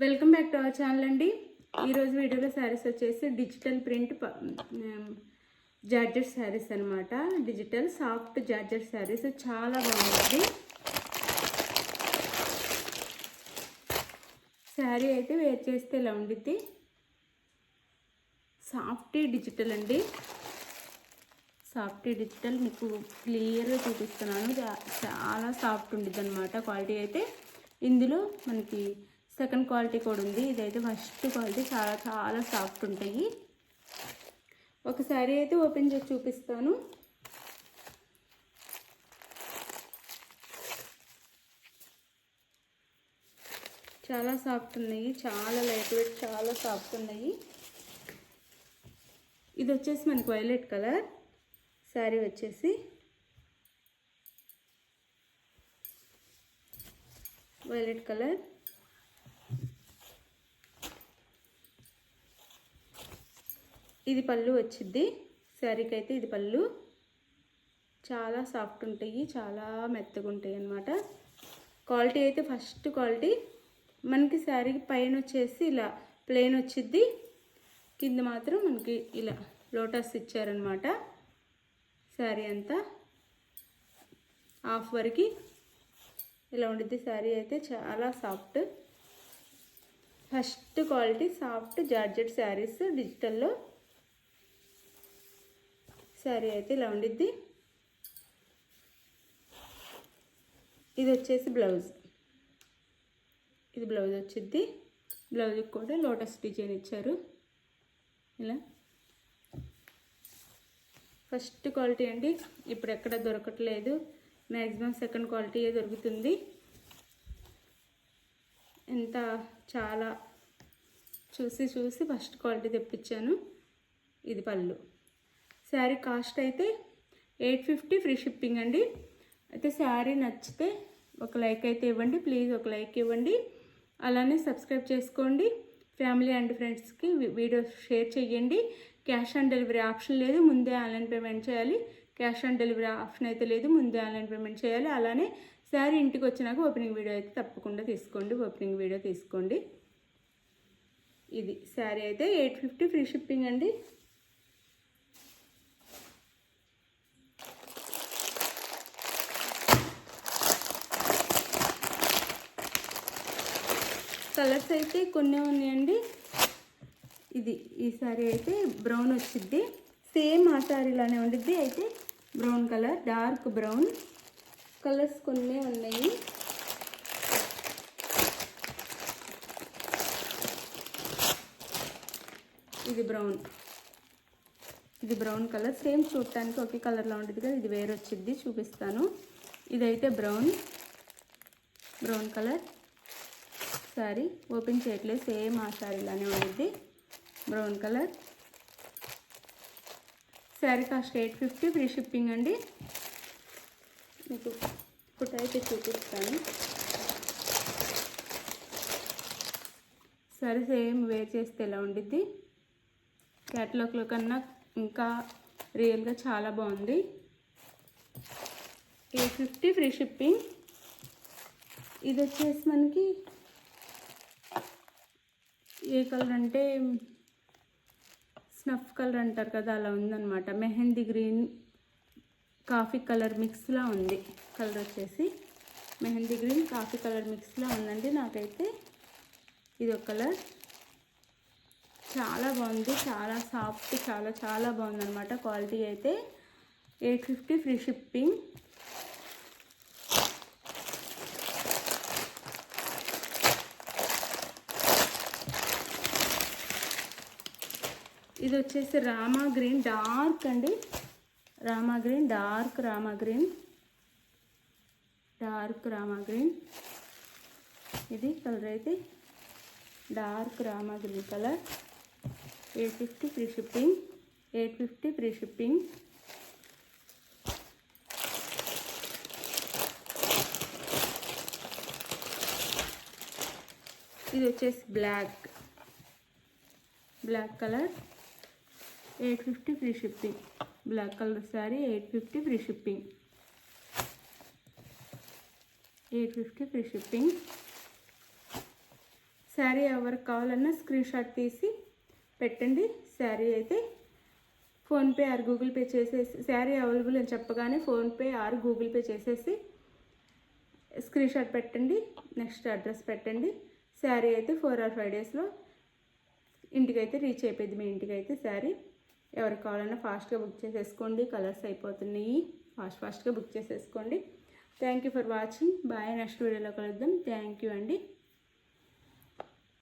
Welcome back to our channel అండి. ఈరోజు వీడియోలో శారీస్ వచ్చేసి డిజిటల్ ప్రింట్ జార్జెట్ శారీస్ అనమాట. డిజిటల్ సాఫ్ట్ జార్జెట్ శారీస్ చాలా బాగుంది. శారీ అయితే వేర్ చేస్తే ఇలా ఉండిద్ది. సాఫ్ట్ డిజిటల్ అండి. సాఫ్ట్ డిజిటల్ మీకు క్లియర్గా చూపిస్తున్నాను. చాలా సాఫ్ట్ ఉండిద్ది అనమాట. క్వాలిటీ అయితే ఇందులో మనకి సెకండ్ క్వాలిటీ కూడా ఉంది. ఇదైతే ఫస్ట్ క్వాలిటీ. చాలా చాలా సాఫ్ట్ ఉంటాయి. ఒక శారీ అయితే ఓపెన్ చేసి చూపిస్తాను. చాలా సాఫ్ట్ ఉన్నాయి. చాలా లైట్ వెయిట్, చాలా సాఫ్ట్ ఉన్నాయి. ఇది వచ్చేసి మనకి వైలెట్ కలర్ శారీ వచ్చేసి. Violet colour. ఇది పళ్ళు వచ్చింది శారీకి అయితే. ఇది పళ్ళు. చాలా సాఫ్ట్ ఉంటాయి, చాలా మెత్తగా ఉంటాయి అన్నమాట. క్వాలిటీ అయితే ఫస్ట్ క్వాలిటీ. మనకి శారీకి పైన వచ్చేసి ఇలా ప్లెయిన్ వచ్చింది, కింద మాత్రం మనకి ఇలా లోటస్ ఇచ్చారనమాట. శారీ అంతా హాఫ్ వరకు ఇలా ఉండిద్ది. శారీ అయితే చాలా soft. First quality soft georgette saris డిజిటల్లో. శారీ అయితే ఇలా ఉండిద్ది. ఇది వచ్చేసి బ్లౌజ్. ఇది బ్లౌజ్ వచ్చిద్ది. బ్లౌజ్కి కూడా లోటస్ డిజైన్ ఇచ్చారు ఇలా. ఫస్ట్ క్వాలిటీ అండి. ఇప్పుడు ఎక్కడ దొరకట్లేదు. మ్యాక్సిమం సెకండ్ క్వాలిటీయే దొరుకుతుంది. ఎంత చాలా చూసి ఫస్ట్ క్వాలిటీ తెప్పించాను. ఇది పళ్ళు. శారీ కాస్ట్ అయితే 850 ఫ్రీ షిప్పింగ్ అండి. అయితే శారీ నచ్చితే ఒక లైక్ అయితే ఇవ్వండి ప్లీజ్. ఒక లైక్ ఇవ్వండి. అలానే సబ్స్క్రైబ్ చేసుకోండి. ఫ్యామిలీ అండ్ ఫ్రెండ్స్కి వీడియో షేర్ చేయండి. క్యాష్ ఆన్ డెలివరీ ఆప్షన్ లేదు, ముందే ఆన్లైన్ పేమెంట్ చేయాలి. క్యాష్ ఆన్ డెలివరీ ఆప్షన్ అయితే లేదు, ముందే ఆన్లైన్ పేమెంట్ చేయాలి. అలానే శారీ ఇంటికి వచ్చినాక ఓపెనింగ్ వీడియో అయితే తప్పకుండా తీసుకోండి. ఓపెనింగ్ వీడియో తీసుకోండి. ఇది శారీ అయితే 850 ఫ్రీ షిప్పింగ్ అండి. కలర్స్ అయితే కొన్ని ఉన్నాయండి. ఈ శారీ అయితే బ్రౌన్ వచ్చింది. సేమ్ ఆ శారీలానే ఉండిద్ది. అయితే brown colour, dark brown. Colours కొన్ని ఉన్నాయి. ఇది బ్రౌన్. ఇది బ్రౌన్ కలర్. సేమ్ చూడటానికి ఒకే కలర్లో ఉంటుంది కదా. ఇది వేరే వచ్చింది, చూపిస్తాను. ఇదైతే బ్రౌన్ కలర్ శారీ. ఓపెన్ చేయట్లేదు, సేమ్ ఆ శారీలానే ఉంటుంది. Brown colour. Sari cost 850 free shipping అండి. మీకు ఇప్పుడు అయితే చూపిస్తాను. శారీ సేమ్ వేర్ చేస్తే ఎలా ఉండిద్ది. క్యాటలాగ్లో కన్నా ఇంకా రియల్గా చాలా బాగుంది. 850 ఫ్రీ షిప్పింగ్. ఇది వచ్చేసి మనకి ఏ కలర్ అంటే స్నఫ్ కలర్ అంటారు కదా, అలా ఉందన్నమాట. మెహందీ గ్రీన్ కాఫీ కలర్ మిక్స్లా ఉంది. కలర్ వచ్చేసి మెహందీ గ్రీన్ కాఫీ కలర్ మిక్స్లా ఉందండి. నాకైతే ఇది ఒక కలర్. చాలా బాగుంది, చాలా సాఫ్ట్, చాలా చాలా బాగుందన్నమాట. క్వాలిటీ అయితే 850 ఫ్రీ షిప్పింగ్. ఇది వచ్చేసి రామా గ్రీన్ డార్క్ అండి. Rama green dark, Rama green dark, Rama green. ఇది కలర్ అయితే dark Rama green colour. 850 free shipping. 850 free shipping. ఇది వచ్చేసి black colour. 850 free shipping. Black colour sari 850 free shipping. 850 free shipping. Sari ఎవరికి కావాలన్నా స్క్రీన్ షాట్ తీసి పెట్టండి. శారీ అయితే ఫోన్పే ఆర్ గూగుల్ పే చేసేసి, శారీ అవైలబుల్ అని చెప్పగానే ఫోన్పే ఆర్ గూగుల్ పే చేసేసి స్క్రీన్ షాట్ పెట్టండి. నెక్స్ట్ అడ్రస్ పెట్టండి. శారీ అయితే 4 or 5 డేస్లో ఇంటికైతే రీచ్ అయిపోయింది. మీ ఇంటికైతే శారీ ఎవరికి కావాలన్నా ఫాస్ట్గా బుక్ చేసేసుకోండి. కలర్స్ అయిపోతున్నాయి, ఫాస్ట్గా బుక్ చేసేసుకోండి. Thank you for watching. Bye. Next వీడియోలో కలుద్దాం. థ్యాంక్ యూ అండి.